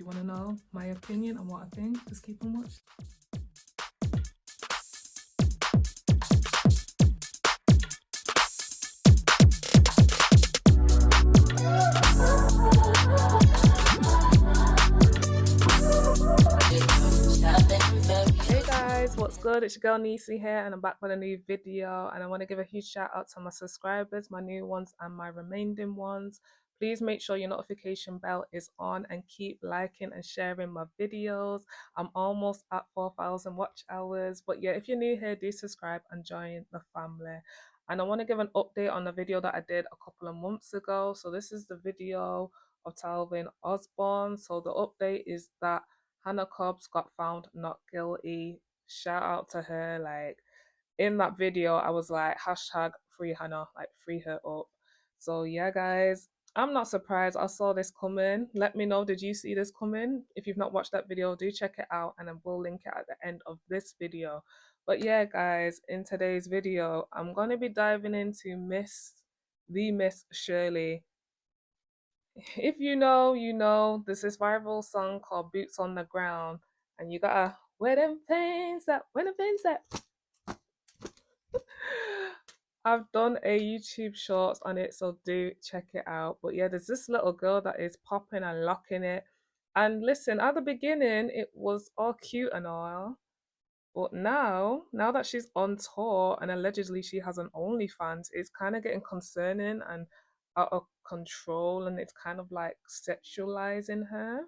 you want to know my opinion on what I think, just keep on watching. Hey guys, what's good? It's your girl Nisi here, and I'm back with a new video. And I want to give a huge shout out to my subscribers, my new ones and my remaining ones. Please make sure your notification bell is on and keep liking and sharing my videos. I'm almost at 4,000 watch hours, but yeah, if you're new here, do subscribe and join the family. And I want to give an update on the video that I did a couple of months ago. So this is the video of Talvin Osborne. So the update is that Hannah Cobbs got found not guilty. Shout out to her. Like in that video, I was like, hashtag free Hannah, like free her up. So yeah, guys, I'm not surprised. I saw this coming. Let me know, did you see this coming? If you've not watched that video, do check it out and I will link it at the end of this video. But yeah, guys, in today's video, I'm going to be diving into Miss Shirley. If you know, you know, there's this viral song called Boots on the Ground, and you gotta, where them things that, where them things that. I've done a YouTube shorts on it, so do check it out. But yeah, there's this little girl that is popping and locking it. And listen, at the beginning, it was all cute and all. But now that she's on tour and allegedly she has an OnlyFans, it's kind of getting concerning and out of control, and it's kind of like sexualizing her.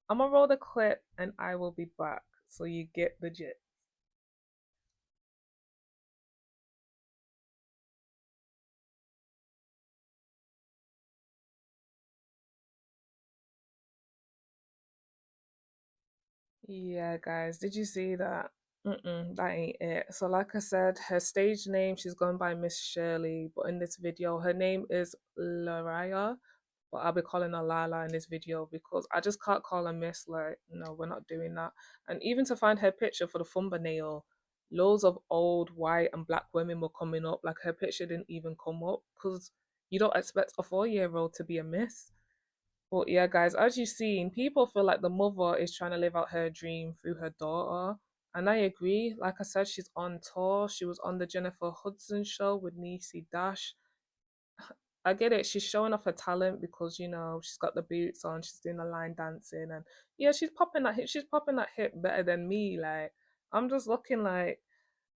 I'm gonna roll the clip and I will be back so you get the gist. Yeah, guys, did you see that? That ain't it. So, like I said, her stage name, she's going by Miss Shirley, but in this video, her name is Lariah, but I'll be calling her Lala in this video because I just can't call her Miss. Like, no, we're not doing that. And even to find her picture for the thumbnail, loads of old white and black women were coming up. Like, her picture didn't even come up because you don't expect a 4-year-old to be a Miss. But yeah, guys, as you've seen, people feel like the mother is trying to live out her dream through her daughter. And I agree. Like I said, she's on tour. She was on the Jennifer Hudson show with Niecy Dash. I get it. She's showing off her talent because, you know, she's got the boots on. She's doing the line dancing. And yeah, she's popping that hip. She's popping that hip better than me. Like, I'm just looking like,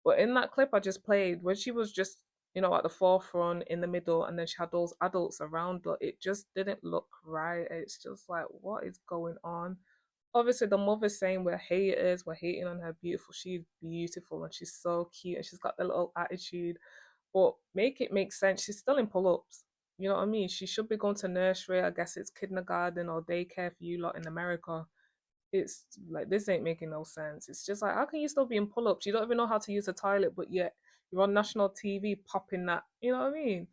but in that clip I just played, when she was just, you know, at the forefront in the middle, and then she had those adults around her, it just didn't look right. It's just like, what is going on? Obviously, the mother's saying we're haters, we're hating on her beautiful. She's beautiful and she's so cute and she's got the little attitude. But make it make sense. She's still in pull ups. You know what I mean? She should be going to nursery. I guess it's kindergarten or daycare for you lot in America. It's like, this ain't making no sense. It's just like, how can you still be in pull-ups? You don't even know how to use a toilet, but yet you're on national TV popping that. You know what I mean?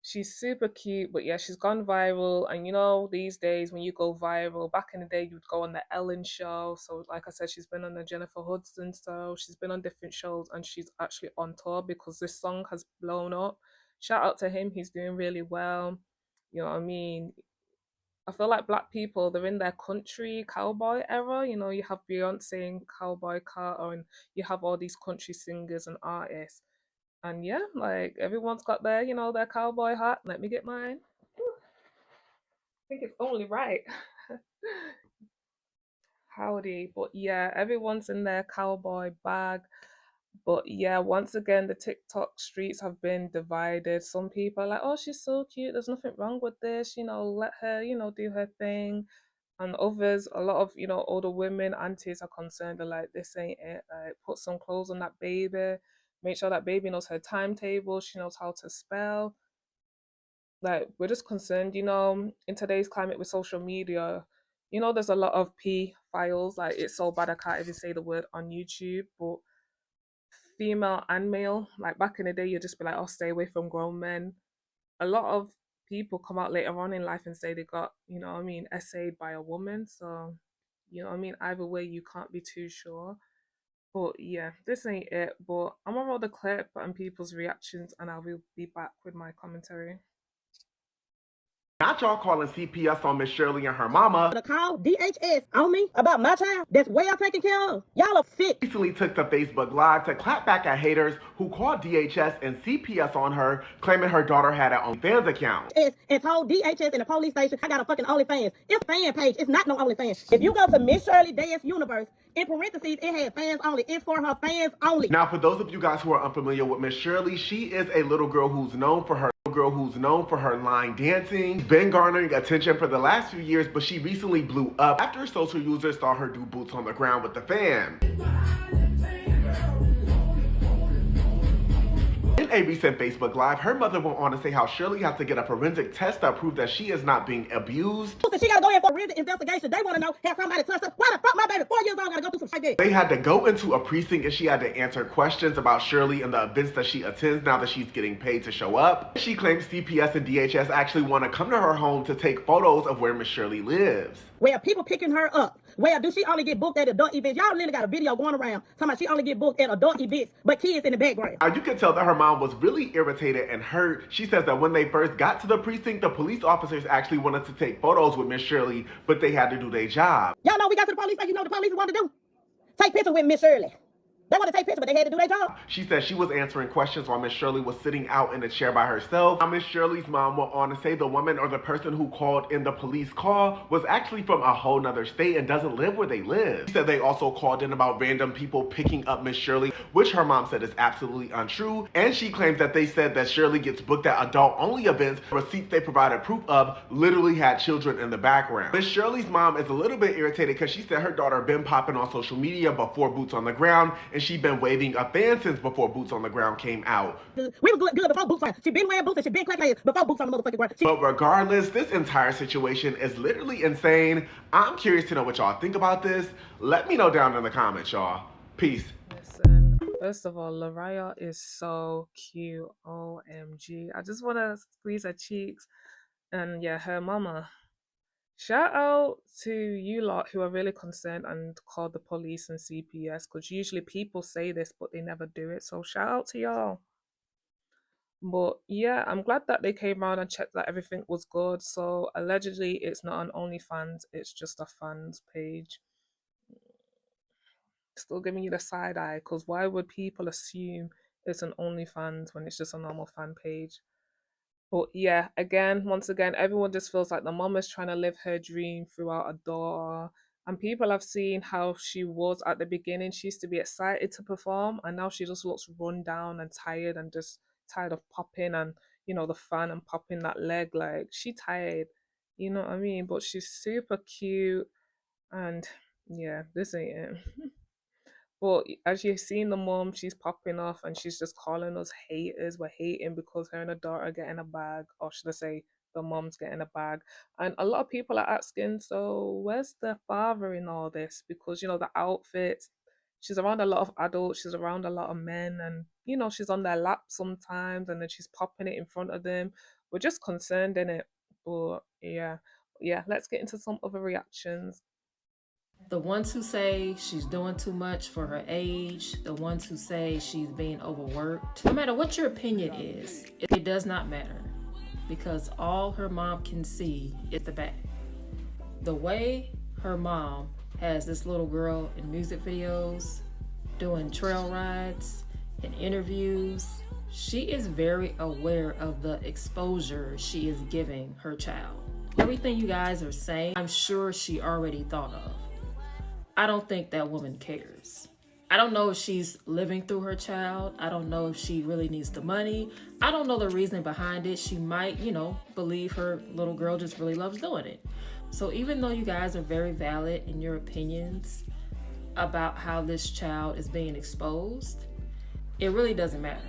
She's super cute, but yeah, she's gone viral. And you know, these days when you go viral, back in the day you'd go on the Ellen show. So like I said, she's been on the Jennifer Hudson show. She's been on different shows, and she's actually on tour because this song has blown up. Shout out to him, he's doing really well. You know what I mean? I feel like black people, they're in their country cowboy era. You know, you have Beyonce and Cowboy Carter, and you have all these country singers and artists. And yeah, like everyone's got their, you know, their cowboy hat. Let me get mine. I think it's only right. Howdy. But yeah, everyone's in their cowboy bag. But yeah, once again, the TikTok streets have been divided. Some people are like, oh, she's so cute. There's nothing wrong with this. You know, let her, you know, do her thing. And others, a lot of, you know, older women, aunties are concerned. They're like, this ain't it. Like, put some clothes on that baby. Make sure that baby knows her timetable. She knows how to spell. Like, we're just concerned, you know, in today's climate with social media, you know, there's a lot of P files. Like, it's so bad I can't even say the word on YouTube. But female and male, like back in the day, you'd just be like, oh, stay away from grown men. A lot of people come out later on in life and say they got, you know what I mean, essayed by a woman. So, you know what I mean, either way, you can't be too sure. But yeah, this ain't it. But I'm gonna roll the clip and people's reactions, and I will be back with my commentary. Not y'all calling CPS on Miss Shirley and her mama. To call DHS on me about my child that's well taken care of. Y'all are sick. Recently took to Facebook Live to clap back at haters who called DHS and CPS on her, claiming her daughter had an OnlyFans account. And told DHS and the police station, I got a fucking OnlyFans. It's a fan page. It's not no OnlyFans. If you go to Miss Shirley Dance Universe, in parentheses, it had fans only. It's for her fans only. Now, for those of you guys who are unfamiliar with Miss Shirley, she is a little girl who's known for her line dancing. She's been garnering attention for the last few years, but she recently blew up after social users saw her do boots on the ground with the fam. In a recent Facebook Live, her mother went on to say how Shirley has to get a forensic test to prove that she is not being abused. She gotta go in for a forensic investigation. They wanna know, has somebody touched her? Why the fuck my baby 4 years old gotta go through some shit like that? They had to go into a precinct and she had to answer questions about Shirley and the events that she attends now that she's getting paid to show up. She claims CPS and DHS actually want to come to her home to take photos of where Miss Shirley lives. Where people picking her up. Where do she only get booked at adult events? Y'all literally got a video going around talking about she only get booked at adult events, but kids in the background. Now you can tell that her mom was really irritated and hurt. She says that when they first got to the precinct, the police officers actually wanted to take photos with Miss Shirley, but they had to do their job. Y'all know we got to the police, like you know what the police wanted to do? Take pictures with Miss Shirley. They want to take pictures, but they had to do their job. She said she was answering questions while Miss Shirley was sitting out in a chair by herself. Now, Miss Shirley's mom went on to say the woman or the person who called in the police call was actually from a whole nother state and doesn't live where they live. She said they also called in about random people picking up Miss Shirley, which her mom said is absolutely untrue. And she claims that they said that Shirley gets booked at adult-only events. Receipts they provided proof of literally had children in the background. Miss Shirley's mom is a little bit irritated because she said her daughter been popping on social media before Boots on the Ground, and she been waving a fan since before Boots on the Ground came out. We was good before Boots on. She been wearing boots and she been clapping before Boots on the motherfucking ground. But regardless, this entire situation is literally insane. I'm curious to know what y'all think about this. Let me know down in the comments, y'all. Peace. Listen, first of all, Lariah is so cute. OMG. I just want to squeeze her cheeks. And yeah, her mama. Shout out to you lot who are really concerned and called the police and CPS, because usually people say this but they never do it. So shout out to y'all. But yeah, I'm glad that they came around and checked that everything was good. So allegedly it's not an OnlyFans, it's just a fans page. Still giving you the side eye, because why would people assume it's an OnlyFans when it's just a normal fan page? But yeah, once again, everyone just feels like the mom is trying to live her dream throughout a daughter. And people have seen how she was at the beginning. She used to be excited to perform, and now she just looks run down and tired and just tired of popping and, the fan and popping that leg. Like, she tired, you know what I mean? But she's super cute, and yeah, this ain't it. But as you've seen the mom, she's popping off and she's just calling us haters. We're hating because her and her daughter are getting a bag, or should I say, the mom's getting a bag. And a lot of people are asking, so where's the father in all this? Because, the outfits, she's around a lot of adults, she's around a lot of men, and, she's on their lap sometimes and then she's popping it in front of them. We're just concerned in it. But yeah, let's get into some other reactions. The ones who say she's doing too much for her age, the ones who say she's being overworked, no matter what your opinion is, it does not matter, because all her mom can see is the back. The way her mom has this little girl in music videos, doing trail rides and interviews, she is very aware of the exposure she is giving her child. Everything you guys are saying, I'm sure she already thought of. I don't think that woman cares. I don't know if she's living through her child. I don't know if she really needs the money. I don't know the reason behind it. She might, believe her little girl just really loves doing it. So even though you guys are very valid in your opinions about how this child is being exposed, it really doesn't matter.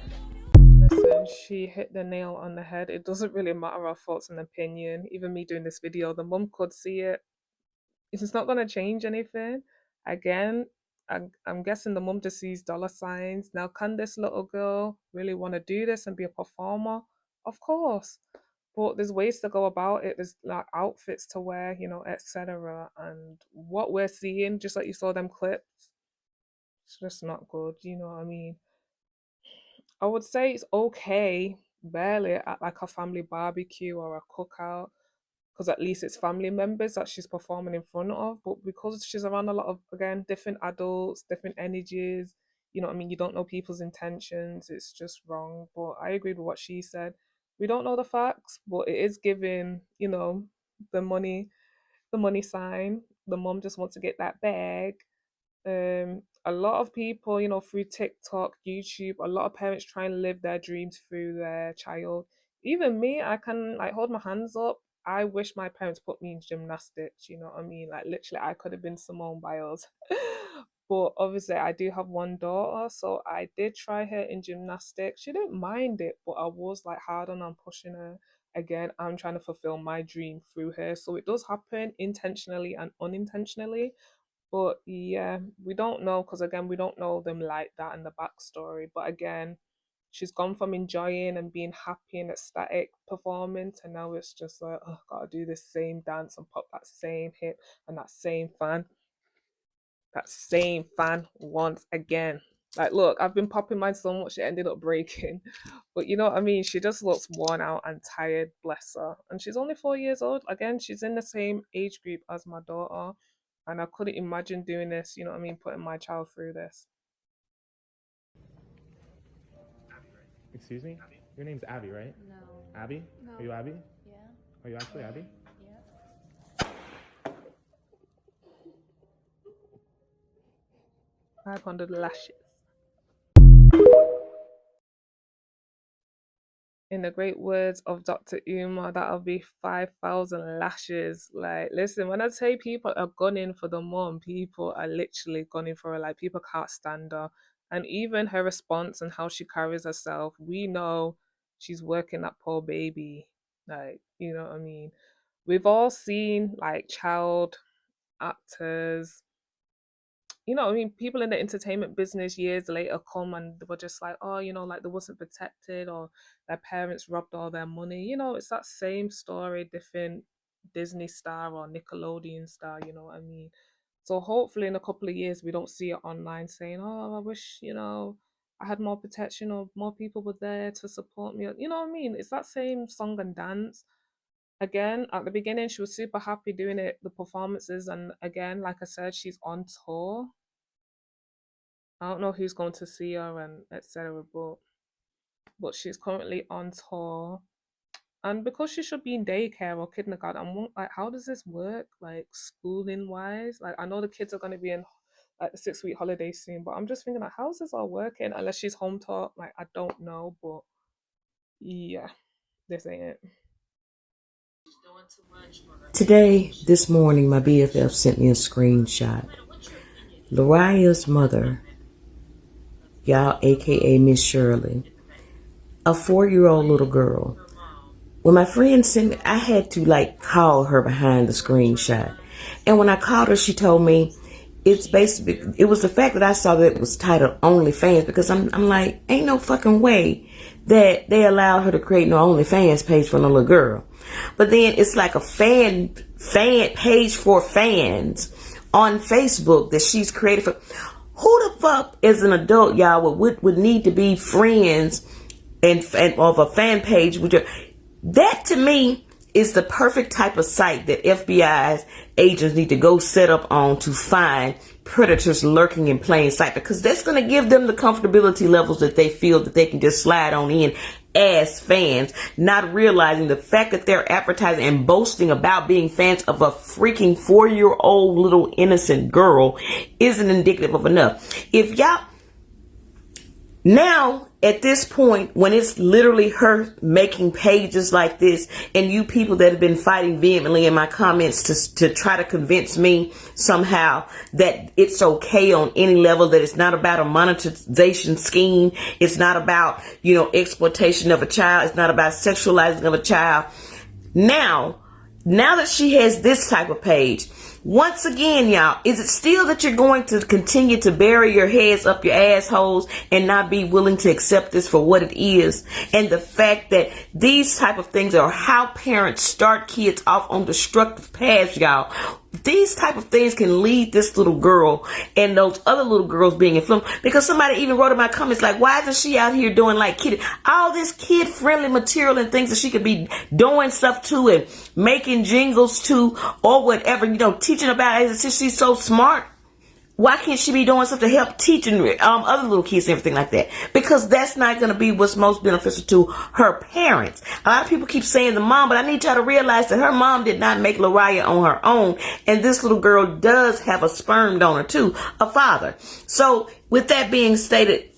Listen, she hit the nail on the head. It doesn't really matter our thoughts and opinion. Even me doing this video, the mum could see it. It's not going to change anything. Again, I'm guessing the mum just sees dollar signs. Now, can this little girl really want to do this and be a performer? Of course. But there's ways to go about it. There's like outfits to wear, etc. And what we're seeing, just like you saw them clips, it's just not good. You know what I mean? I would say it's okay, barely, at like a family barbecue or a cookout. because at least it's family members that she's performing in front of. But because she's around a lot of, again, different adults, different energies, you know what I mean? You don't know people's intentions. It's just wrong. But I agreed with what she said. We don't know the facts, but it is giving, the money, the money sign. The mom just wants to get that bag. A lot of people, through TikTok, YouTube, a lot of parents try and live their dreams through their child. Even me, I can like hold my hands up. I wish my parents put me in gymnastics, you know what I mean? Like literally I could have been Simone Biles. But obviously I do have one daughter, so I did try her in gymnastics. She didn't mind it, but I was like hard on and pushing her. Again, I'm trying to fulfill my dream through her. So it does happen intentionally and unintentionally. But yeah, we don't know because again, we don't know them like that in the backstory. But again, she's gone from enjoying and being happy and ecstatic performing to now it's just like, oh, gotta do this same dance and pop that same hip and that same fan once again. Like, look, I've been popping mine so much it ended up breaking. But you know what I mean? She just looks worn out and tired, bless her. And she's only 4 years old. Again, she's in the same age group as my daughter. And I couldn't imagine doing this, you know what I mean, putting my child through this. Excuse me? Your name's Abby, right? No. Abby? No. Are you Abby? Yeah. Are you actually Abby? Yeah. 500 lashes. In the great words of Dr. Umar, that'll be 5,000 lashes. Like, listen, when I say people are gunning for the mom, people are literally gunning for her. Like, people can't stand her. And even her response and how she carries herself, we know she's working that poor baby. Like, you know what I mean? We've all seen, like, child actors, you know, I mean, people in the entertainment business years later come and they were just like, oh, like they wasn't protected or their parents robbed all their money. It's that same story, different Disney star or Nickelodeon star, you know what I mean? So hopefully in a couple of years we don't see it online saying, oh, I wish, I had more protection or more people were there to support me. You know what I mean? It's that same song and dance. Again, at the beginning, she was super happy doing it, the performances, and again, like I said, she's on tour. I don't know who's going to see her and etc. But she's currently on tour, and because she should be in daycare or kindergarten, like, how does this work? Like schooling wise, like I know the kids are going to be in like the 6-week holiday soon, but I'm just thinking like, how's this all working? Unless she's home taught, like I don't know, but yeah, this ain't it. Today, this morning, my BFF sent me a screenshot. Laria's mother, y'all, aka Miss Shirley, a 4-year-old little girl. When my friend sent me, I had to call her behind the screenshot. And when I called her, she told me it was the fact that I saw that it was titled OnlyFans, because I'm like, ain't no fucking way that they allowed her to create no OnlyFans page for no little girl. But then it's like a fan page for fans on Facebook that she's created for. Who the fuck as an adult, y'all, would need to be friends and of a fan page with your, that to me is the perfect type of site that FBI's agents need to go set up on to find predators lurking in plain sight, because that's going to give them the comfortability levels that they feel that they can just slide on in as fans, not realizing the fact that they're advertising and boasting about being fans of a freaking 4-year-old little innocent girl isn't indicative of enough. If y'all now at this point, when it's literally her making pages like this, and you people that have been fighting vehemently in my comments to try to convince me somehow that it's okay on any level, that it's not about a monetization scheme, it's not about, exploitation of a child, it's not about sexualizing of a child. Now that she has this type of page, once again, y'all, is it still that you're going to continue to bury your heads up your assholes and not be willing to accept this for what it is? And the fact that these type of things are how parents start kids off on destructive paths, y'all. these type of things can lead this little girl and those other little girls being influenced, because somebody even wrote in my comments like, why isn't she out here doing like all this kid friendly material and things that she could be doing stuff to and making jingles to or whatever, teaching about it since she's so smart. Why can't she be doing stuff to help teaching other little kids and everything like that? Because that's not going to be what's most beneficial to her parents. A lot of people keep saying the mom, but I need y'all to realize that her mom did not make Lariah on her own. And this little girl does have a sperm donor too, a father. So with that being stated,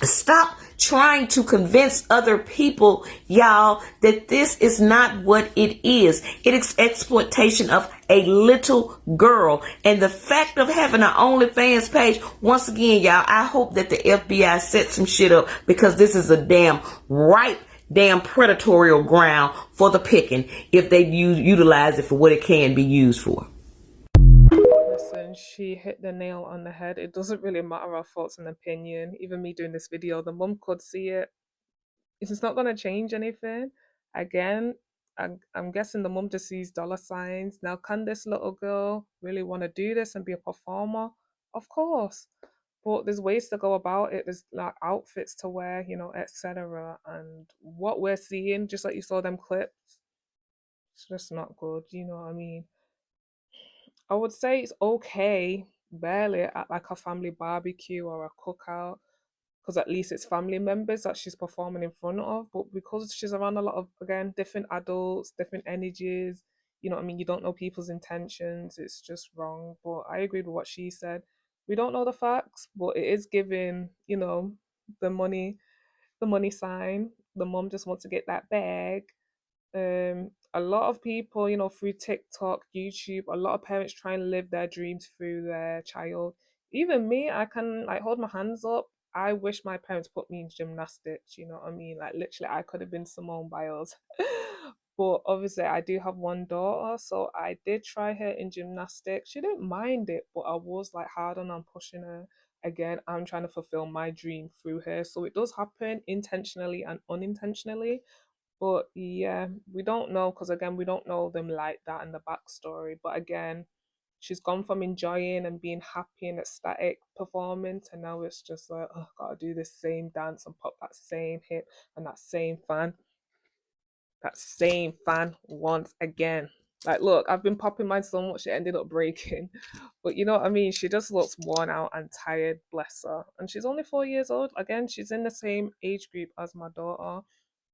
stop trying to convince other people, y'all, that this is not what it is. It is exploitation of a little girl. And the fact of having an OnlyFans page, once again, y'all, I hope that the FBI sets some shit up, because this is a damn predatorial ground for the picking if they utilize it for what it can be used for. Listen, she hit the nail on the head. It doesn't really matter our thoughts and opinion. Even me doing this video, the mum could see it. It's not going to change anything. Again, I'm guessing the mum just sees dollar signs. Now, can this little girl really want to do this and be a performer? Of course. But there's ways to go about it. There's like outfits to wear, etc. And what we're seeing, just like you saw them clips, it's just not good. You know what I mean? I would say it's okay, barely at like a family barbecue or a cookout, because at least it's family members that she's performing in front of. But because she's around a lot of, again, different adults, different energies, you know what I mean? You don't know people's intentions. It's just wrong. But I agree with what she said. We don't know the facts, but it is giving, the money sign. The mom just wants to get that bag. A lot of people, through TikTok, YouTube, a lot of parents try and live their dreams through their child. Even me, I can like hold my hands up. I wish my parents put me in gymnastics, you know what I mean? Like literally I could have been Simone Biles. But obviously I do have one daughter, so I did try her in gymnastics. She didn't mind it, but I was like hard on and pushing her. Again, I'm trying to fulfill my dream through her. So it does happen intentionally and unintentionally. But yeah, we don't know, because again, we don't know them like that in the backstory. But again, she's gone from enjoying and being happy and ecstatic performing to now it's just like, oh, gotta do this same dance and pop that same hip and that same fan once again. Like, look, I've been popping mine so much it ended up breaking. But you know what I mean? She just looks worn out and tired, bless her. And she's only 4 years old. Again, she's in the same age group as my daughter.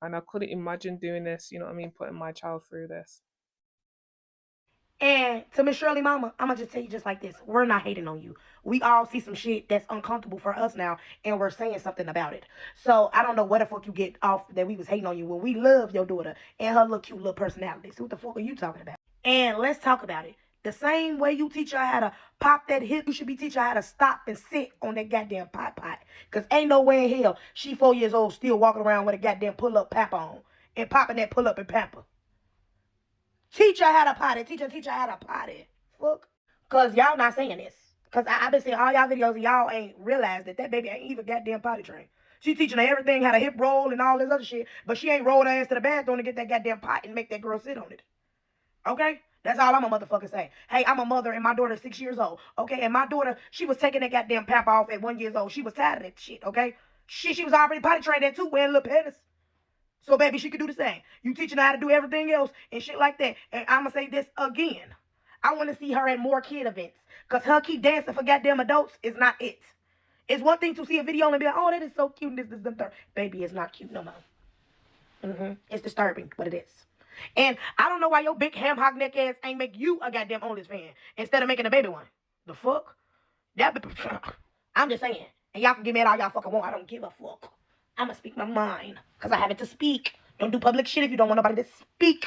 And I couldn't imagine doing this, you know what I mean? Putting my child through this. And to Miss Shirley Mama, I'm gonna just tell you just like this. We're not hating on you. We all see some shit that's uncomfortable for us now, and we're saying something about it. So I don't know what the fuck you get off that we was hating on you when we love your daughter and her little cute little personality. So what the fuck are you talking about? And let's talk about it. The same way you teach her how to pop that hip, you should be teaching her how to stop and sit on that goddamn pot. Cause ain't no way in hell she 4 years old still walking around with a goddamn pull-up papa on and popping that pull-up and pamper. Teach her how to potty. Teach her how to potty. Fuck. Because y'all not saying this. Because I've been seeing all y'all videos and y'all ain't realized that baby ain't even goddamn potty trained. She teaching her everything, how to hip roll and all this other shit. But she ain't rolled her ass to the bathroom to get that goddamn pot and make that girl sit on it. Okay? That's all I'm a motherfucker say. Hey, I'm a mother and my daughter's 6 years old. Okay? And my daughter, she was taking that goddamn pap off at 1 year old. She was tired of that shit. Okay? She was already potty trained at 2 wearing little panties. So, baby, she could do the same. You teaching her how to do everything else and shit like that. And I'm going to say this again. I want to see her at more kid events. Because her keep dancing for goddamn adults is not it. It's one thing to see a video and be like, oh, that is so cute. This is the third. Baby, it's not cute no more. It's disturbing, but it is. And I don't know why your big ham hock neck ass ain't make you a goddamn OnlyFans fan instead of making a baby one. The fuck? I'm just saying. And y'all can give me all y'all fucking want. I don't give a fuck. I'm going to speak my mind. Because I have it to speak. Don't do public shit if you don't want nobody to speak.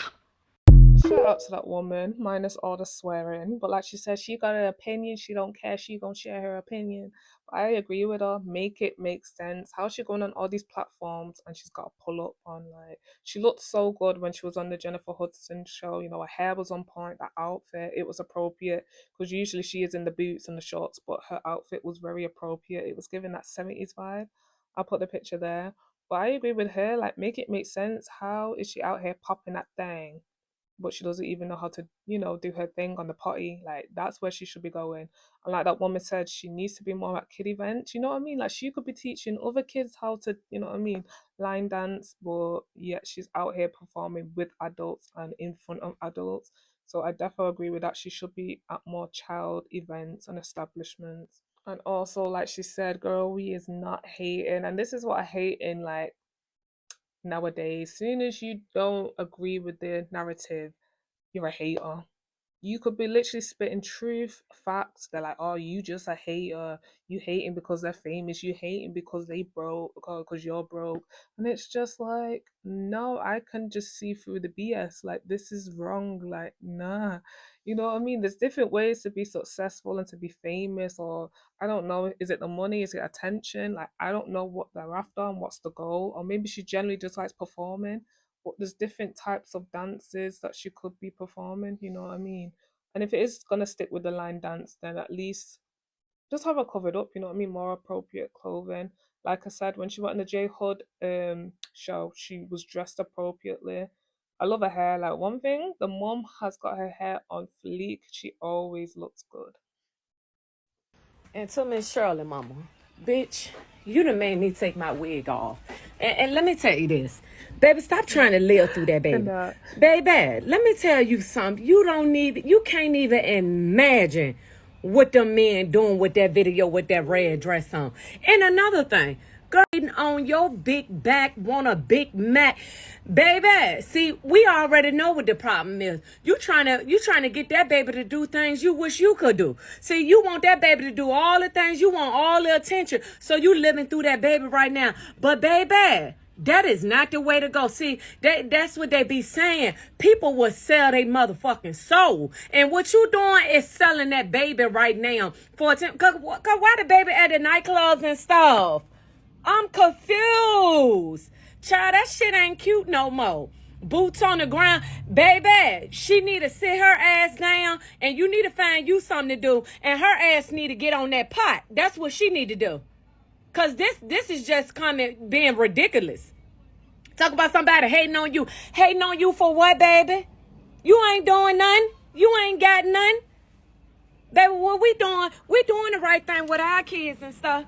Shout out to that woman, minus all the swearing. But like she said, she got an opinion. She don't care. She gonna share her opinion. But I agree with her. Make it make sense. How's she going on all these platforms and she's got a pull up on, like, she looked so good when she was on the Jennifer Hudson show. You know, her hair was on point. That outfit, it was appropriate. Because usually she is in the boots and the shorts, but her outfit was very appropriate. It was giving that 70s vibe. I'll put the picture there. But I agree with her. Like, make it make sense. How is she out here popping that thing but she doesn't even know how to, do her thing on the potty. Like, that's where she should be going. And like that woman said, she needs to be more at kid events. You know what I mean? Like, she could be teaching other kids how to, line dance, but yet she's out here performing with adults and in front of adults. So I definitely agree with that. She should be at more child events and establishments. And also, like she said, girl, we is not hating. And this is what I hate in like nowadays. Soon as you don't agree with the narrative, you're a hater. You could be literally spitting truth, facts. They're like, oh, you just a hater. You hating because they're famous. You hating because they broke, because you're broke. And it's just like, no, I can just see through the BS. Like, this is wrong. Like, nah. You know what I mean? There's different ways to be successful and to be famous, or I don't know, is it the money? Is it attention? Like, I don't know what they're after and what's the goal. Or maybe she generally just likes performing, but there's different types of dances that she could be performing, you know what I mean? And if it is gonna stick with the line dance, then at least just have her covered up, you know what I mean? More appropriate clothing. Like I said, when she went on the J Hood show, she was dressed appropriately. I love her hair. Like, one thing, the mom has got her hair on fleek. She always looks good. And to Miss Shirley, mama, bitch, you done made me take my wig off. And let me tell you this. Baby, stop trying to live through that, And baby. Baby, let me tell you something. You can't even imagine what them men doing with that video with that red dress on. And another thing, girl, on your big back, want a Big Mac. Baby, see, we already know what the problem is. You trying to get that baby to do things you wish you could do. See, you want that baby to do all the things, you want all the attention. So you living through that baby right now. But baby, that is not the way to go. See, that's what they be saying. People will sell their motherfucking soul. And what you doing is selling that baby right now. Cause why the baby at the nightclubs and stuff? I'm confused. Child, that shit ain't cute no more. Boots on the ground. Baby, she need to sit her ass down and you need to find you something to do. And her ass need to get on that pot. That's what she need to do. Cause this is just being ridiculous. Talk about somebody hating on you. Hating on you for what, baby? You ain't doing nothing. You ain't got nothing. Baby, what we doing? We doing the right thing with our kids and stuff.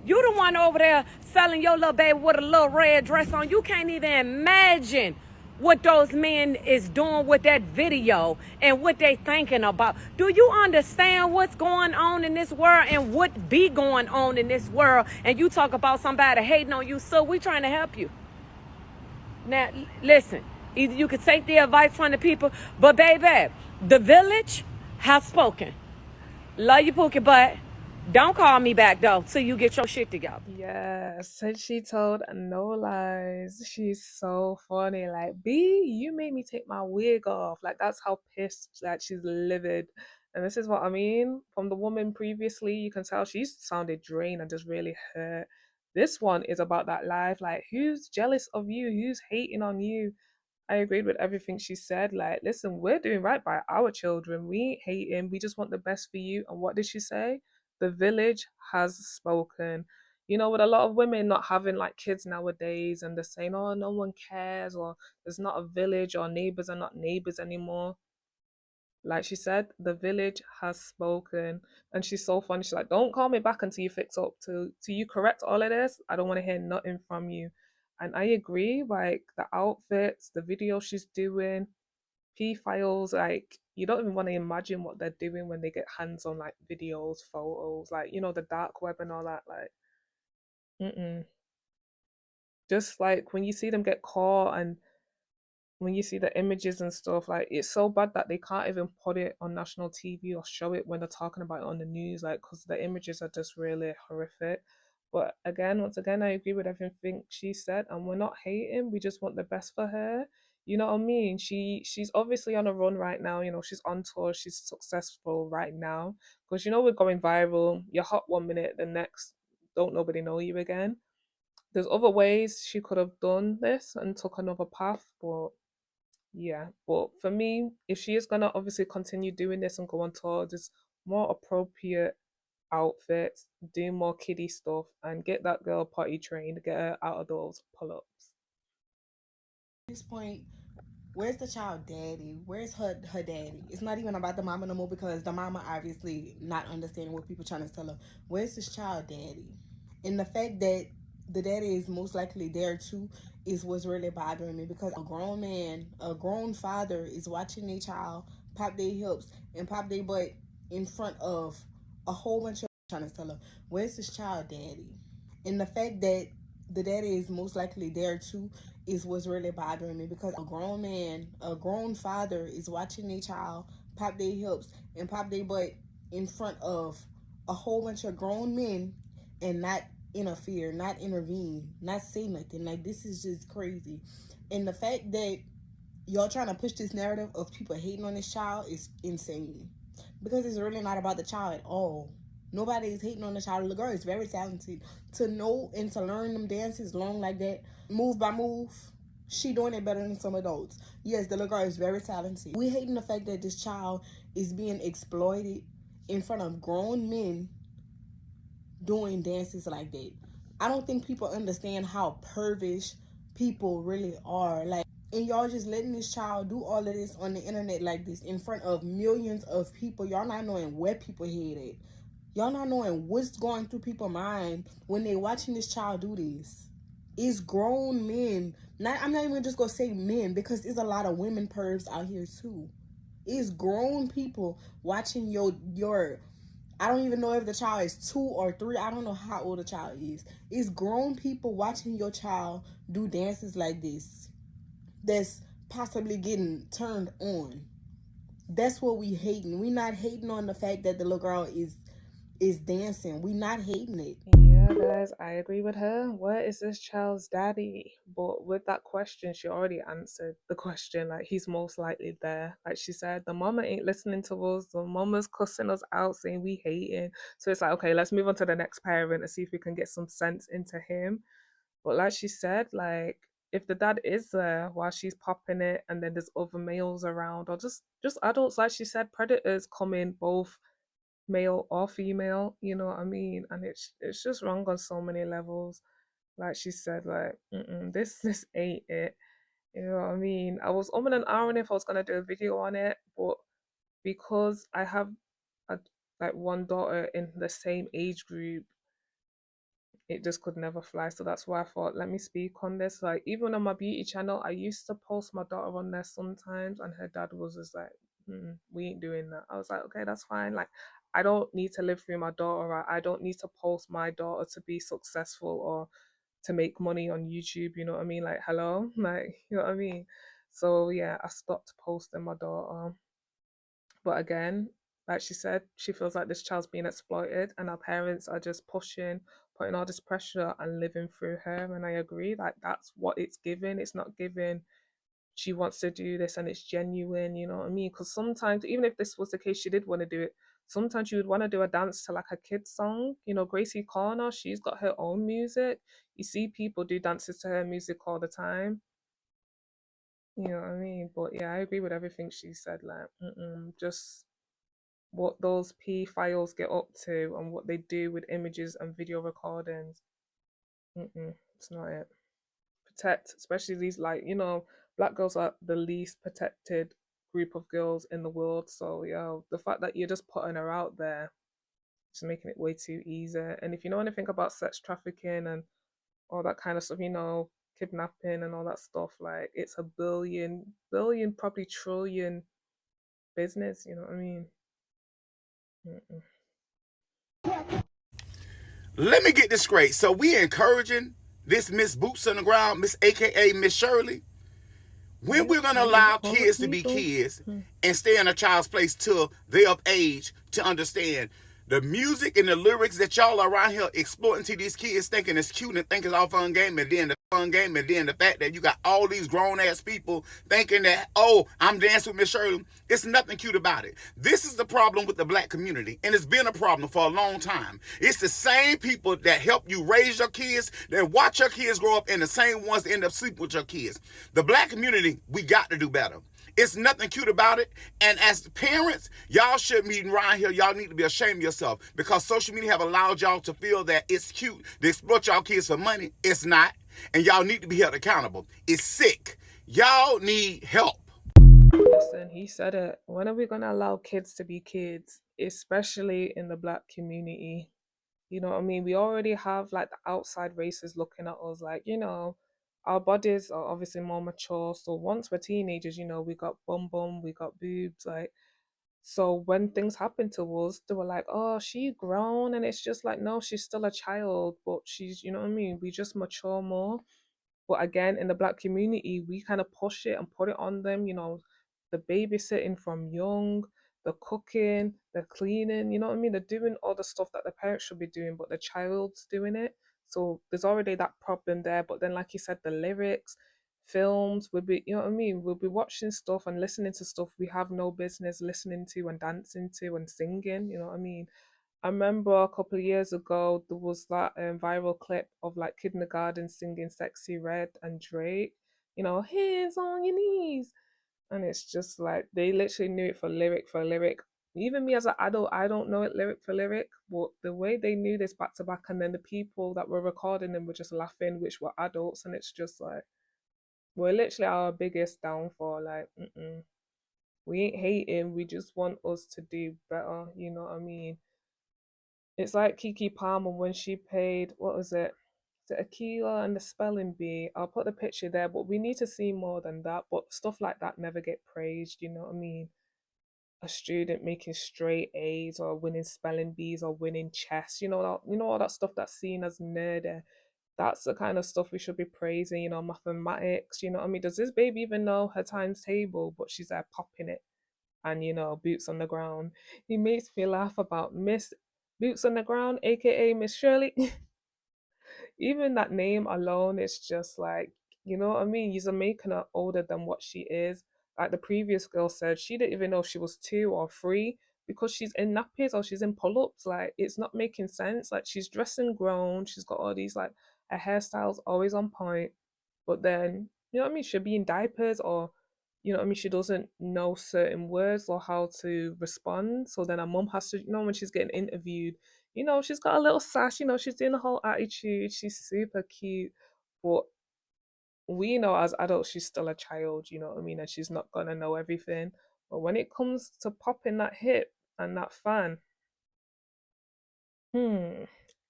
You the one over there selling your little baby with a little red dress on. You can't even imagine what those men is doing with that video and what they thinking about. Do you understand what's going on in this world and what be going on in this world? And you talk about somebody hating on you, so we trying to help you. Now, listen, either you could take the advice from the people, but baby, the village has spoken. Love you, Pookie, but don't call me back, though, till you get your shit together. Yes, and she told no lies. She's so funny. Like, B, you made me take my wig off. Like, that's how pissed that she's livid. And this is what I mean. From the woman previously, you can tell she sounded drained and just really hurt. This one is about that life. Like, who's jealous of you? Who's hating on you? I agreed with everything she said. Like, listen, we're doing right by our children. We ain't hating. We just want the best for you. And what did she say? The village has spoken. You know, with a lot of women not having like kids nowadays, and they're saying, oh, no one cares, or there's not a village, or neighbors are not neighbors anymore. Like she said, the village has spoken. And she's so funny. She's like, don't call me back until you fix up. Till you correct all of this, I don't want to hear nothing from you. And I agree, like the outfits, the video she's doing, P files, like you don't even want to imagine what they're doing when they get hands on like videos, photos, like the dark web and all that. Like, mm-mm. Just like when you see them get caught and when you see the images and stuff, like it's so bad that they can't even put it on national TV or show it when they're talking about it on the news, like because the images are just really horrific. But again, once again, I agree with everything she said, and we're not hating. We just want the best for her. You know what I mean? She's obviously on a run right now. She's on tour. She's successful right now because we're going viral. You're hot one minute, the next, don't nobody know you again. There's other ways she could have done this and took another path, but yeah, but for me, if she is gonna obviously continue doing this and go on tour, just more appropriate outfits, do more kiddie stuff, and get that girl potty trained, get her out of those pull ups. At this point, where's the child daddy? Where's her daddy? It's not even about the mama no more, because the mama obviously not understanding what people trying to tell her. Where's this child daddy? And the fact that the daddy is most likely there too is what's really bothering me, because a grown man, a grown father is watching their child pop their hips and pop their butt in front of a whole bunch of trying to tell her, where's this child daddy? And the fact that the daddy is most likely there too is what's really bothering me, because a grown man, a grown father is watching their child pop their hips and pop their butt in front of a whole bunch of grown men and not interfere, not intervene, not say nothing. Like, this is just crazy. And the fact that y'all trying to push this narrative of people hating on this child is insane, because it's really not about the child at all. Nobody is hating on the child. The girl is very talented. To know and to learn them dances long like that, move by move, she doing it better than some adults. Yes, the little girl is very talented. We hating the fact that this child is being exploited in front of grown men doing dances like that. I don't think people understand how pervish people really are. Like, and y'all just letting this child do all of this on the internet like this in front of millions of people. Y'all not knowing where people head at. Y'all not knowing what's going through people's mind when they watching this child do this. It's grown men. I'm not even just gonna say men, because there's a lot of women pervs out here too. It's grown people watching your I don't even know if the child is 2 or 3. I don't know how old the child is. It's grown people watching your child do dances like this that's possibly getting turned on. That's what we hating. We not hating on the fact that the little girl is dancing. We not hating it. Yeah, guys, I agree with her. Where is this child's daddy? But with that question, she already answered the question. Like, he's most likely there. Like she said, the mama ain't listening to us. The mama's cussing us out, saying we hating. So it's like, okay, let's move on to the next parent and see if we can get some sense into him. But like she said, like, if the dad is there while she's popping it, and then there's other males around, or just adults, like she said, predators come in both male or female, you know what I mean? And it's just wrong on so many levels. Like she said, like, this ain't it. You know what I mean? I was and ahhing if I was gonna do a video on it, but because I have a like one daughter in the same age group, it just could never fly. So that's why I thought, let me speak on this. Like, even on my beauty channel, I used to post my daughter on there sometimes, and her dad was just like, we ain't doing that. I was like, okay, that's fine. Like, I don't need to live through my daughter. I don't need to post my daughter to be successful or to make money on YouTube. You know what I mean? Like, hello, like, you know what I mean? So yeah, I stopped posting my daughter. But again, like she said, she feels like this child's being exploited, and our parents are just putting all this pressure and living through her. And I agree, like, that's what it's giving. It's not giving she wants to do this and it's genuine, you know what I mean? Because sometimes, even if this was the case, she did want to do it. Sometimes you would want to do a dance to like a kid's song. You know, Gracie Corner, she's got her own music. You see people do dances to her music all the time. You know what I mean? But yeah, I agree with everything she said. Like, just what those P files get up to and what they do with images and video recordings. It's not it. Protect, especially these, like, you know, black girls are the least protected group of girls in the world. So yeah, the fact that you're just putting her out there, just making it way too easy. And if you know anything about sex trafficking and all that kind of stuff, you know, kidnapping and all that stuff, like, it's a billion, probably trillion business. You know what I mean? Let me get this straight. So we encouraging this Miss Boots on the Ground, Miss AKA Miss Shirley, when we're gonna allow kids to be kids and stay in a child's place till they're of age to understand the music and the lyrics that y'all are around here exploiting to these kids, thinking it's cute and thinking it's all fun game, and then the fact that you got all these grown ass people thinking that, oh, I'm dancing with Miss Shirley. It's nothing cute about it. This is the problem with the black community, and it's been a problem for a long time. It's the same people that help you raise your kids, that watch your kids grow up, and the same ones that end up sleeping with your kids. The black community, we got to do better. It's nothing cute about it. And as parents, y'all shouldn't be around here. Y'all need to be ashamed of yourself, because social media have allowed y'all to feel that it's cute to exploit y'all kids for money. It's not. And y'all need to be held accountable. It's sick. Y'all need help. Listen, he said it. When are we gonna allow kids to be kids, especially in the black community? You know what I mean? We already have like the outside races looking at us like, our bodies are obviously more mature. So once we're teenagers, we got bum bum, we got boobs, like so when things happen to us, they were like, "Oh, she grown," and it's just like, no, she's still a child, but she's, you know what I mean? We just mature more. But again, in the black community, we kind of push it and put it on them, the babysitting from young, the cooking, the cleaning, you know what I mean? They're doing all the stuff that the parents should be doing, but the child's doing it. So there's already that problem there. But then, like you said, the lyrics, films, we'll be, you know what I mean? We'll be watching stuff and listening to stuff we have no business listening to and dancing to and singing, you know what I mean? I remember a couple of years ago there was that viral clip of like kindergarten singing "Sexy Red" and Drake, hands on your knees, and it's just like they literally knew it for lyric for lyric. Even me as an adult, I don't know it lyric for lyric, but the way they knew this back to back, and then the people that were recording them were just laughing, which were adults, and it's just like we're literally our biggest downfall. Like, we ain't hating, we just want us to do better. You know what I mean? It's like Kiki Palmer when she played, what was it? Is it Aquila and the Spelling Bee? I'll put the picture there, but we need to see more than that. But stuff like that never get praised, you know what I mean? A student making straight A's or winning spelling bees or winning chess, all that stuff that's seen as nerdy. That's the kind of stuff we should be praising, mathematics, you know what I mean? Does this baby even know her times table? But she's there popping it and boots on the ground. He makes me laugh about Miss Boots on the Ground, aka Miss Shirley. Even that name alone is just like, you know what I mean? You're making her older than what she is. Like the previous girl said, she didn't even know if she was 2 or 3 because she's in nappies or she's in pull-ups. Like it's not making sense. Like she's dressing grown, she's got all these like her hairstyle's always on point, but then you know what I mean? She'll be in diapers or you know what I mean, she doesn't know certain words or how to respond. So then her mum has to, when she's getting interviewed, she's got a little sash, she's doing the whole attitude. She's super cute. But we know as adults she's still a child, you know what I mean? And she's not gonna know everything. But when it comes to popping that hip and that fan,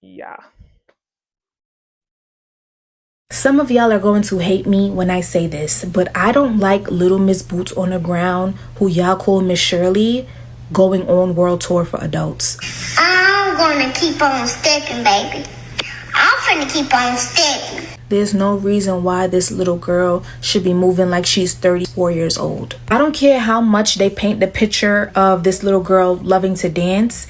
yeah. Some of y'all are going to hate me when I say this, but I don't like Little Miss Boots on the Ground, who y'all call Miss Shirley, going on world tour for adults. I'm gonna keep on stepping, baby. I'm finna keep on stepping. There's no reason why this little girl should be moving like she's 34 years old. I don't care how much they paint the picture of this little girl loving to dance.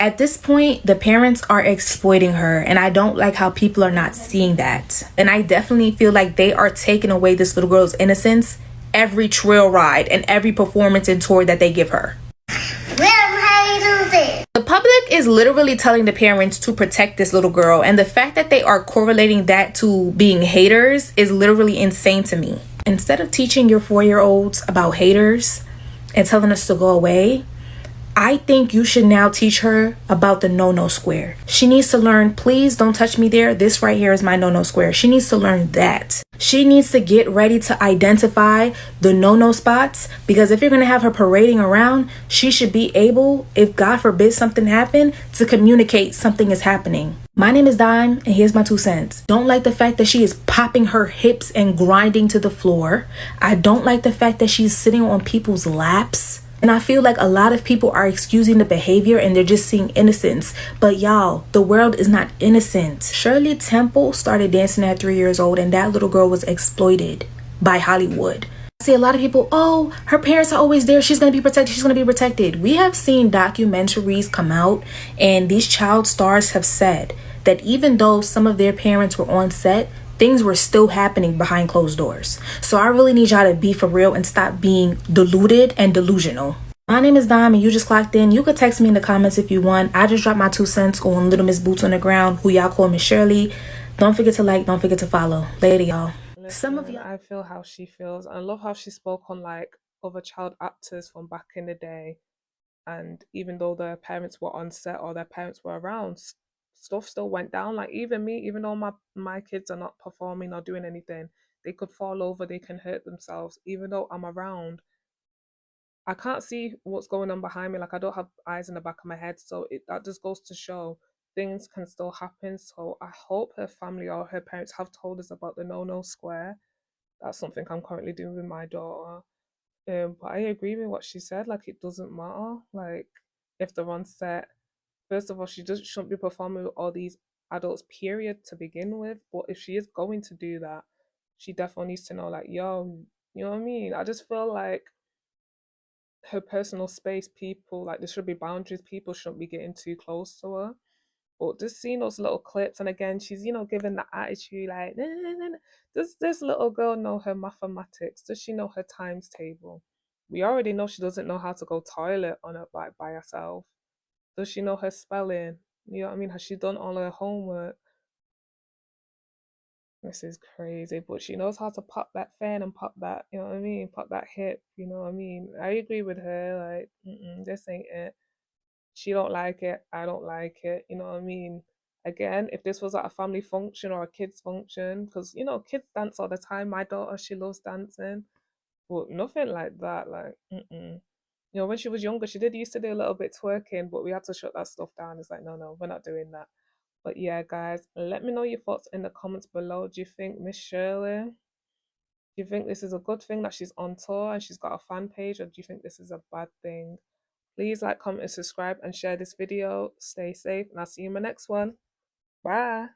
At this point, the parents are exploiting her, and I don't like how people are not seeing that. And I definitely feel like they are taking away this little girl's innocence every trail ride and every performance and tour that they give her. The public is literally telling the parents to protect this little girl, and the fact that they are correlating that to being haters is literally insane to me. Instead of teaching your 4-year-olds about haters and telling us to go away, I think you should now teach her about the no-no square. She needs to learn, please don't touch me there. This right here is my no-no square. She needs to learn that. She needs to get ready to identify the no-no spots, because if you're going to have her parading around, she should be able, if God forbid something happened, to communicate something is happening. My name is Dime, and here's my 2 cents. Don't like the fact that she is popping her hips and grinding to the floor. I don't like the fact that she's sitting on people's laps. And I feel like a lot of people are excusing the behavior and they're just seeing innocence. But y'all, the world is not innocent. Shirley Temple started dancing at 3 years old, and that little girl was exploited by Hollywood. I see a lot of people, oh, her parents are always there. She's going to be protected. She's going to be protected. We have seen documentaries come out, and these child stars have said that even though some of their parents were on set, things were still happening behind closed doors. So I really need y'all to be for real and stop being deluded and delusional. My name is Dom, and you just clocked in. You could text me in the comments if you want. I just dropped my 2 cents on Little Miss Boots on the Ground, who y'all call Miss Shirley. Don't forget to like, don't forget to follow. Later, y'all. Listen, I feel how she feels. I love how she spoke on like other child actors from back in the day. And even though their parents were on set or their parents were around, stuff still went down. Like even me, even though my kids are not performing or doing anything, they could fall over, they can hurt themselves. Even though I'm around, I can't see what's going on behind me. Like, I don't have eyes in the back of my head. So that just goes to show things can still happen. So I hope her family or her parents have told us about the no square. That's something I'm currently doing with my daughter. But I agree with what she said. Like, it doesn't matter. Like, if they're on set, first of all, shouldn't be performing with all these adults, period, to begin with. But if she is going to do that, she definitely needs to know, like, yo, you know what I mean? I just feel like her personal space, people, like, there should be boundaries. People shouldn't be getting too close to her. But just seeing those little clips, and again, she's, giving that attitude, like, nah, nah, nah, nah. Does this little girl know her mathematics? Does she know her times table? We already know she doesn't know how to go toilet on her bike by herself. Does she know her spelling? You know what I mean? Has she done all her homework? This is crazy, but she knows how to pop that fan and pop that, you know what I mean? Pop that hip, you know what I mean? I agree with her, like, this ain't it. She don't like it, I don't like it, you know what I mean? Again, if this was at a family function or a kids function, because, kids dance all the time. My daughter, she loves dancing, but nothing like that, like, when she was younger, she did used to do a little bit twerking, but we had to shut that stuff down. It's like, no, we're not doing that. But yeah, guys, let me know your thoughts in the comments below. Do you think Miss Shirley, do you think this is a good thing that she's on tour and she's got a fan page, or do you think this is a bad thing? Please like, comment, and subscribe, and share this video. Stay safe, and I'll see you in my next one. Bye.